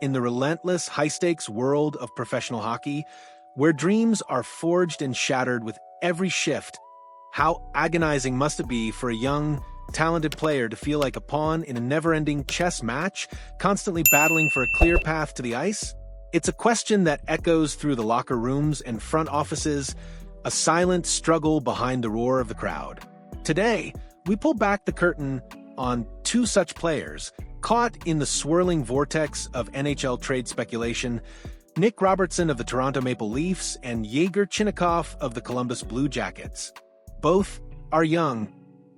in the relentless, high-stakes world of professional hockey, where dreams are forged and shattered with every shift. How agonizing must it be for a young, talented player to feel like a pawn in a never-ending chess match, constantly battling for a clear path to the ice? It's a question that echoes through the locker rooms and front offices, a silent struggle behind the roar of the crowd. Today, we pull back the curtain on two such players, caught in the swirling vortex of NHL trade speculation: Nick Robertson of the Toronto Maple Leafs and Yegor Chinakhov of the Columbus Blue Jackets. Both are young,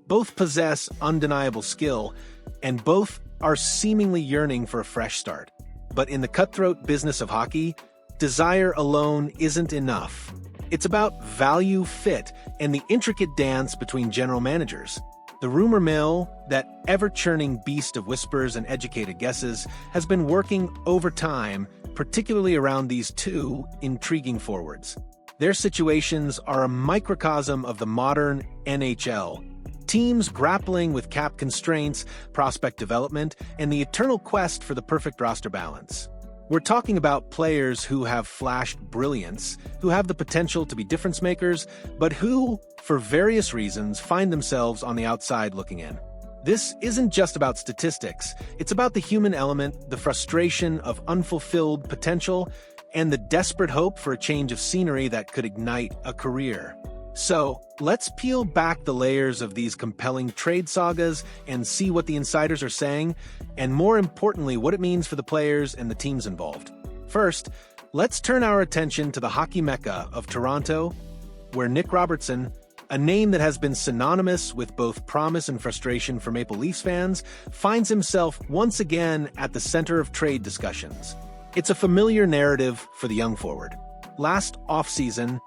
both possess undeniable skill, and both are seemingly yearning for a fresh start. But in the cutthroat business of hockey, desire alone isn't enough. It's about value, fit, and the intricate dance between general managers. The rumor mill, that ever-churning beast of whispers and educated guesses, has been working overtime, particularly around these two intriguing forwards. Their situations are a microcosm of the modern NHL. Teams grappling with cap constraints, prospect development, and the eternal quest for the perfect roster balance. We're talking about players who have flashed brilliance, who have the potential to be difference makers, but who, for various reasons, find themselves on the outside looking in. This isn't just about statistics. It's about the human element, the frustration of unfulfilled potential, and the desperate hope for a change of scenery that could ignite a career. So, let's peel back the layers of these compelling trade sagas and see what the insiders are saying, and more importantly, what it means for the players and the teams involved. First, let's turn our attention to the hockey mecca of Toronto, where Nick Robertson, a name that has been synonymous with both promise and frustration for Maple Leafs fans, finds himself once again at the center of trade discussions. It's a familiar narrative for the young forward. Last offseason,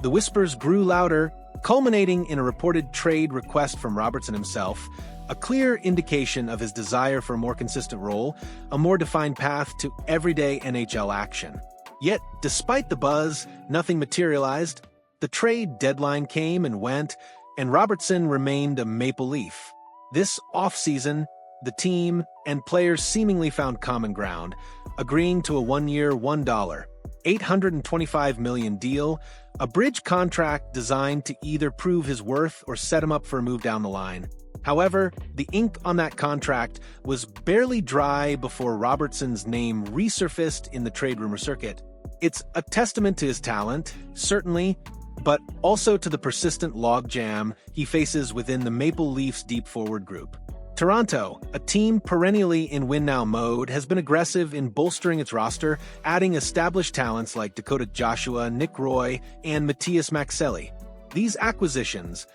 the whispers grew louder, culminating in a reported trade request from Robertson himself, a clear indication of his desire for a more consistent role, a more defined path to everyday NHL action. Yet, despite the buzz, nothing materialized. The trade deadline came and went, and Robertson remained a Maple Leaf. This offseason, the team and players seemingly found common ground, agreeing to a one-year, $825 million deal, a bridge contract designed to either prove his worth or set him up for a move down the line. However, the ink on that contract was barely dry before Robertson's name resurfaced in the trade rumor circuit. It's a testament to his talent, certainly, but also to the persistent logjam he faces within the Maple Leafs deep forward group. Toronto, a team perennially in win-now mode, has been aggressive in bolstering its roster, adding established talents like Dakota Joshua, Nick Roy, and Matthias Maxelli. These acquisitions,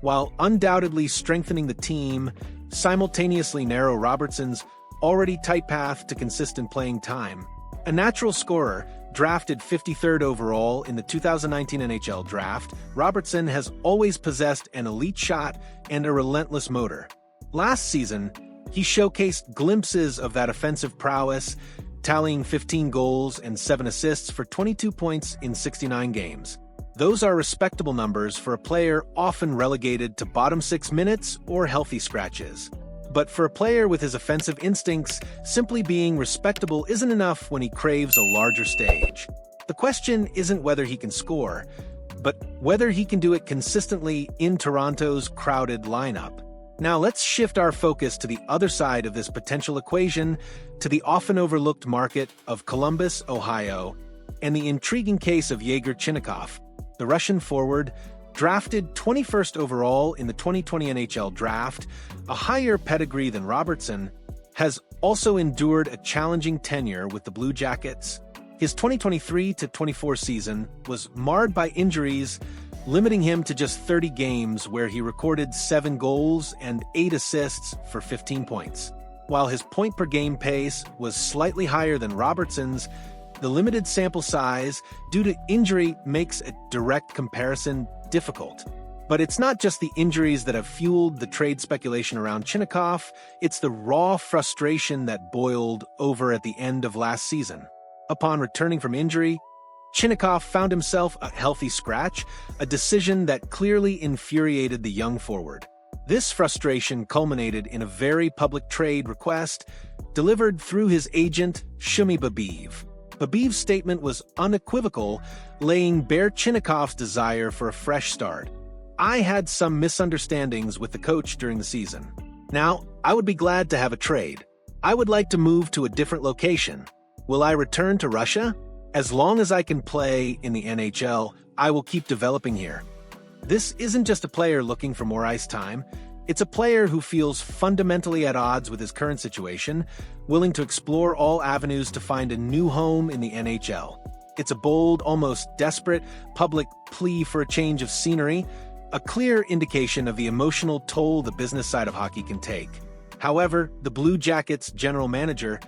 while undoubtedly strengthening the team, simultaneously narrow Robertson's already tight path to consistent playing time. A natural scorer, drafted 53rd overall in the 2019 NHL Draft, Robertson has always possessed an elite shot and a relentless motor. Last season, he showcased glimpses of that offensive prowess, tallying 15 goals and 7 assists for 22 points in 69 games. Those are respectable numbers for a player often relegated to bottom 6 minutes or healthy scratches. But for a player with his offensive instincts, simply being respectable isn't enough when he craves a larger stage. The question isn't whether he can score, but whether he can do it consistently in Toronto's crowded lineup. Now let's shift our focus to the other side of this potential equation, to the often overlooked market of Columbus, Ohio, and the intriguing case of Yegor Chinakhov, the Russian forward, drafted 21st overall in the 2020 NHL Draft, a higher pedigree than Robertson, has also endured a challenging tenure with the Blue Jackets. His 2023-24 season was marred by injuries, limiting him to just 30 games where he recorded 7 goals and 8 assists for 15 points. While his point-per-game pace was slightly higher than Robertson's, the limited sample size due to injury makes a direct comparison difficult. But it's not just the injuries that have fueled the trade speculation around Chinakhov, it's the raw frustration that boiled over at the end of last season. Upon returning from injury, Chinakhov found himself a healthy scratch, a decision that clearly infuriated the young forward. This frustration culminated in a very public trade request, delivered through his agent, Shumi Babiv. Babiv's statement was unequivocal, laying bare Chinakhov's desire for a fresh start. "I had some misunderstandings with the coach during the season. Now, I would be glad to have a trade. I would like to move to a different location. Will I return to Russia? As long as I can play in the NHL, I will keep developing here." This isn't just a player looking for more ice time. It's a player who feels fundamentally at odds with his current situation, willing to explore all avenues to find a new home in the NHL. It's a bold, almost desperate, public plea for a change of scenery, a clear indication of the emotional toll the business side of hockey can take. However, the Blue Jackets' general manager,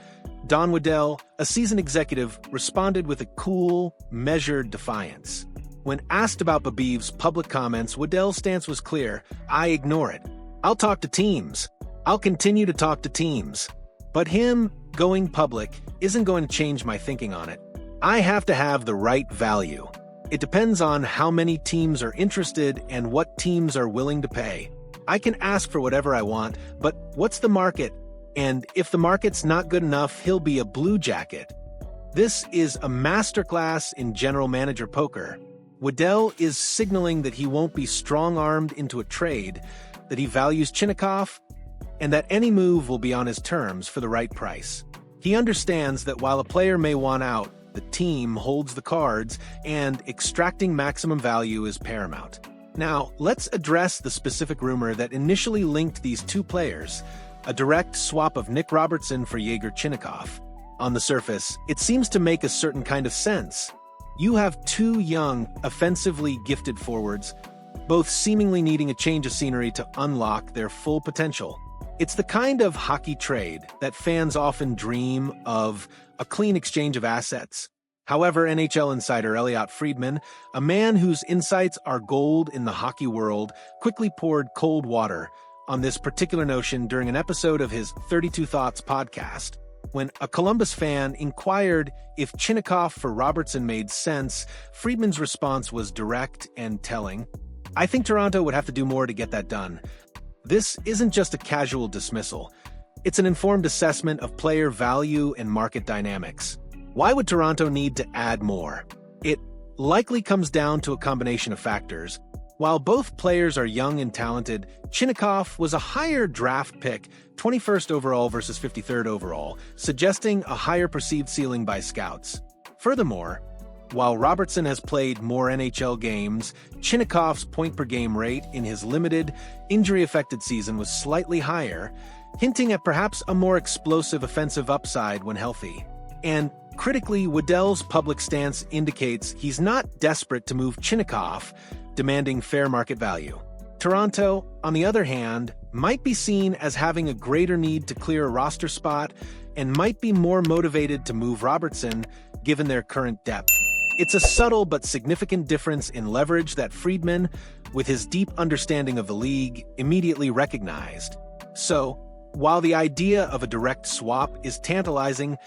Don Waddell, a seasoned executive, responded with a cool, measured defiance. When asked about Babiv's public comments, Waddell's stance was clear: "I ignore it. I'll talk to teams. I'll continue to talk to teams. But him going public isn't going to change my thinking on it. I have to have the right value. It depends on how many teams are interested and what teams are willing to pay. I can ask for whatever I want, but what's the market? And if the market's not good enough, he'll be a Blue Jacket." This is a masterclass in general manager poker. Waddell is signaling that he won't be strong-armed into a trade, that he values Chinakhov, and that any move will be on his terms for the right price. He understands that while a player may want out, the team holds the cards, and extracting maximum value is paramount. Now, let's address the specific rumor that initially linked these two players, a direct swap of Nick Robertson for Yegor Chinakhov. On the surface, it seems to make a certain kind of sense. You have two young, offensively gifted forwards, both seemingly needing a change of scenery to unlock their full potential. It's the kind of hockey trade that fans often dream of, a clean exchange of assets. However, NHL insider Elliotte Friedman, a man whose insights are gold in the hockey world, quickly poured cold water on this particular notion during an episode of his 32 Thoughts podcast. When a Columbus fan inquired if Chinakhov for Robertson made sense, Friedman's response was direct and telling. "I think Toronto would have to do more to get that done." This isn't just a casual dismissal. It's an informed assessment of player value and market dynamics. Why would Toronto need to add more? It likely comes down to a combination of factors. While both players are young and talented, Chinakhov was a higher draft pick, 21st overall versus 53rd overall, suggesting a higher perceived ceiling by scouts. Furthermore, while Robertson has played more NHL games, Chinakhov's point-per-game rate in his limited, injury-affected season was slightly higher, hinting at perhaps a more explosive offensive upside when healthy. And critically, Waddell's public stance indicates he's not desperate to move Chinakhov, demanding fair market value. Toronto, on the other hand, might be seen as having a greater need to clear a roster spot and might be more motivated to move Robertson, given their current depth. It's a subtle but significant difference in leverage that Friedman, with his deep understanding of the league, immediately recognized. So, while the idea of a direct swap is tantalizing,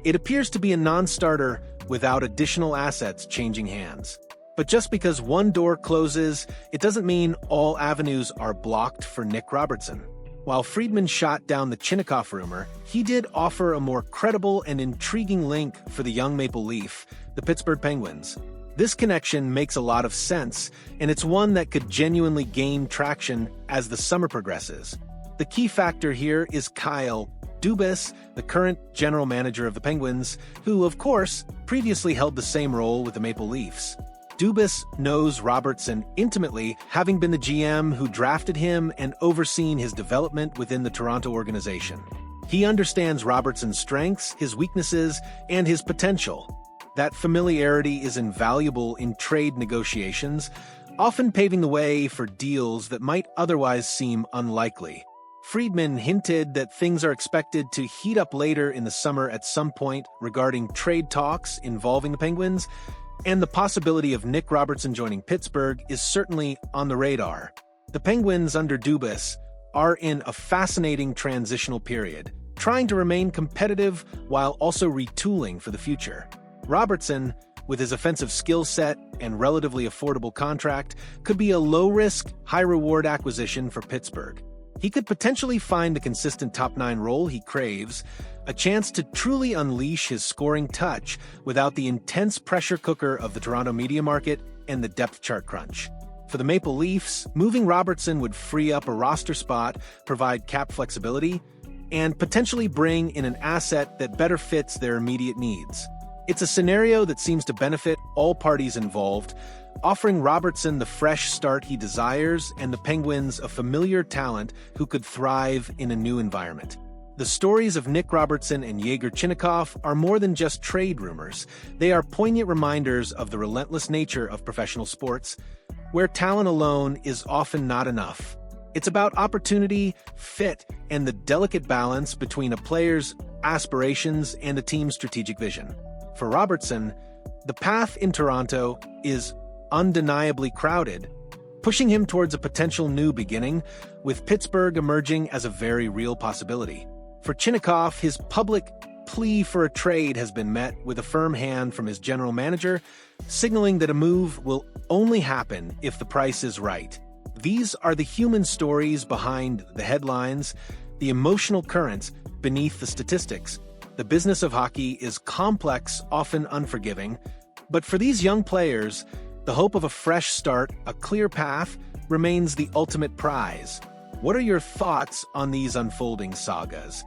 it appears to be a non-starter without additional assets changing hands. But just because one door closes, it doesn't mean all avenues are blocked for Nick Robertson. While Friedman shot down the Chinakhov rumor, he did offer a more credible and intriguing link for the young Maple Leaf, the Pittsburgh Penguins. This connection makes a lot of sense, and it's one that could genuinely gain traction as the summer progresses. The key factor here is Kyle Dubas, the current general manager of the Penguins, who, of course, previously held the same role with the Maple Leafs. Dubas knows Robertson intimately, having been the GM who drafted him and overseen his development within the Toronto organization. He understands Robertson's strengths, his weaknesses, and his potential. That familiarity is invaluable in trade negotiations, often paving the way for deals that might otherwise seem unlikely. Friedman hinted that things are expected to heat up later in the summer at some point regarding trade talks involving the Penguins, and the possibility of Nick Robertson joining Pittsburgh is certainly on the radar. The Penguins under Dubas are in a fascinating transitional period, trying to remain competitive while also retooling for the future. Robertson, with his offensive skill set and relatively affordable contract, could be a low-risk, high-reward acquisition for Pittsburgh. He could potentially find the consistent top-9 role he craves, a chance to truly unleash his scoring touch without the intense pressure cooker of the Toronto media market and the depth chart crunch. For the Maple Leafs, moving Robertson would free up a roster spot, provide cap flexibility, and potentially bring in an asset that better fits their immediate needs. It's a scenario that seems to benefit all parties involved, offering Robertson the fresh start he desires and the Penguins a familiar talent who could thrive in a new environment. The stories of Nick Robertson and Yegor Chinakhov are more than just trade rumors. They are poignant reminders of the relentless nature of professional sports, where talent alone is often not enough. It's about opportunity, fit, and the delicate balance between a player's aspirations and a team's strategic vision. For Robertson, the path in Toronto is undeniably crowded, pushing him towards a potential new beginning, with Pittsburgh emerging as a very real possibility. For Chinakhov, his public plea for a trade has been met with a firm hand from his general manager, signaling that a move will only happen if the price is right. These are the human stories behind the headlines, the emotional currents beneath the statistics. The business of hockey is complex, often unforgiving, but for these young players, the hope of a fresh start, a clear path, remains the ultimate prize. What are your thoughts on these unfolding sagas?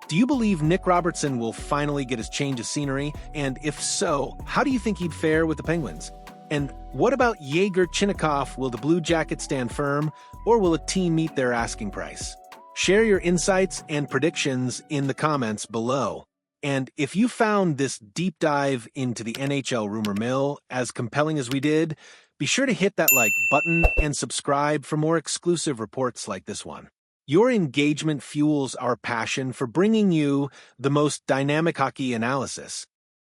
Do you believe Nick Robertson will finally get his change of scenery? And if so, how do you think he'd fare with the Penguins? And what about Yegor Chinakhov? Will the Blue Jackets stand firm, or will a team meet their asking price? Share your insights and predictions in the comments below. And if you found this deep dive into the NHL rumor mill as compelling as we did, be sure to hit that like button and subscribe for more exclusive reports like this one. Your engagement fuels our passion for bringing you the most dynamic hockey analysis.